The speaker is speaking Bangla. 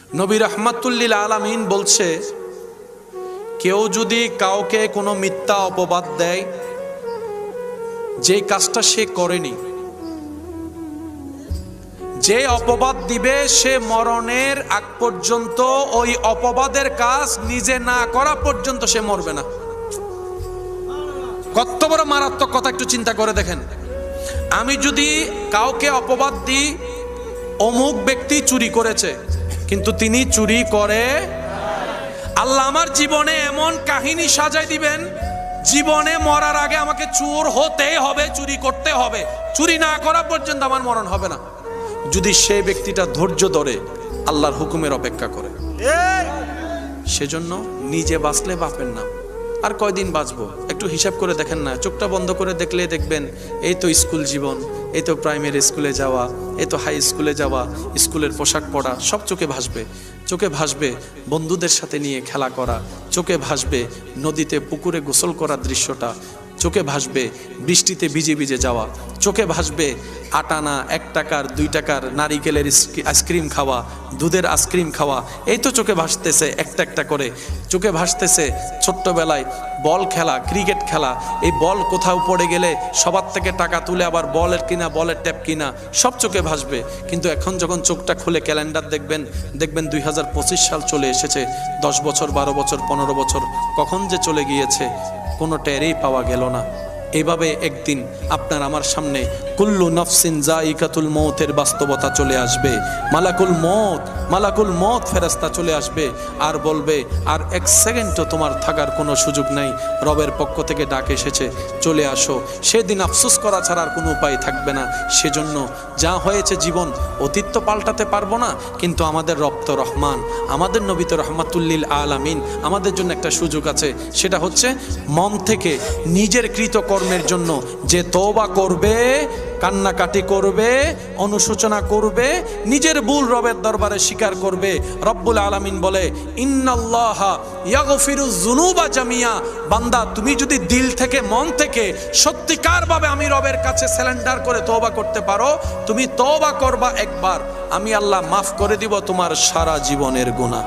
নবী রাহমাতুল লিল আলামিন বলছে, কেউ যদি কাউকে কোনো মিথ্যা অপবাদ দেয়, যে কাজটা সে করেনি, যে অপবাদ দিবে সে মরণের আগ পর্যন্ত ওই অপবাদের কাজ নিজে না করা পর্যন্ত সে মরবে না। কত বড় মারাত্মক কথা একটু চিন্তা করে দেখেন। আমি যদি কাউকে অপবাদ দিই, অমুক ব্যক্তি চুরি করেছে, কিন্তু তিনি চুরি করে, আল্লাহ আমার জীবনে এমন কাহিনী সাজাই দিবেন, জীবনে মরার আগে আমাকে চোর হতেই হবে, চুরি করতে হবে, চুরি না করা পর্যন্ত আমার মরণ হবে না। যদি সেই ব্যক্তিটা ধৈর্য ধরে আল্লাহর হুকুমের অপেক্ষা করে। সেজন্য নিজে বাঁচলে বাপের নাম। আর কয়দিন বাঁচবো একটু হিসাব করে দেখেন না। চোখটা বন্ধ করে দেখলে দেখবেন, এই তো স্কুল জীবন, এই তো প্রাইমারি স্কুলে যাওয়া, এই তো হাই স্কুলে যাওয়া, স্কুলের পোশাক পরা, সব চোখে ভাসবে। চোখে ভাসবে বন্ধুদের সাথে নিয়ে খেলা করা, চোখে ভাসবে নদীতে পুকুরে গোসল করার দৃশ্যটা, চোখে ভাসবে বৃষ্টিতে ভিজে ভিজে যাওয়া, চোখে ভাসবে 8 আনা 1 টাকার 2 টাকার নারিকেলের আইসক্রিম খাওয়া, দুধের আইসক্রিম খাওয়া, এই তো চোখে ভাসতেছে একটা একটা করে। চোখে ভাসতেছে ছোট্টবেলায় বল খেলা, ক্রিকেট খেলা, এই বল কোথাও পড়ে গেলে সবার থেকে টাকা তুলে আবার বলের কিনা, বলের ট্যাপ কিনা, সব চোখে ভাসবে। কিন্তু এখন যখন চোখটা খুলে ক্যালেন্ডার দেখবেন 2025 সাল চলে এসেছে। 10 বছর 12 বছর 15 বছর কখন যে চলে গিয়েছে কোনো টেরই পাওয়া গেল না। এইভাবে একদিন আপনার আমার সামনে কুল্লু নফসিন যায়িকাতুল মৌতের বাস্তবতা চলে আসবে। মালাকুল মৌত ফেরেশতা চলে আসবে আর বলবে, আর 1 সেকেন্ডও তোমার থাকার কোনো সুযোগ নাই, রবের পক্ষ থেকে ডাক এসেছে, চলে আসো। সেদিন আফসোস করা ছাড়া আর কোনো উপায় থাকবে না। সেজন্য যা হয়েছে জীবন, অতীত তো পাল্টাতে পারবো না, কিন্তু আমাদের রব তো রহমান, আমাদের নবী তো রাহমাতুল লিল আলামিন, আমাদের জন্য একটা সুযোগ আছে। সেটা হচ্ছে মন থেকে নিজের কৃতকর্মের জন্য যে তওবা করবে, কান্নাকাটি করবে, অনুশোচনা করবে, নিজের ভুল রবের দরবারে স্বীকার করবে। রব্বুল আলামিন বলে, ইন্নাল্লাহা ইয়াগফিরুয যুনুবা জামিয়া। বান্দা, তুমি যদি দিল থেকে, মন থেকে সত্যিকার ভাবে আমি রবের কাছে সারেন্ডার করে তওবা করতে পারো, তুমি তওবা করবা একবার, আমি আল্লাহ মাফ করে দিব তোমার সারা জীবনের গুনাহ।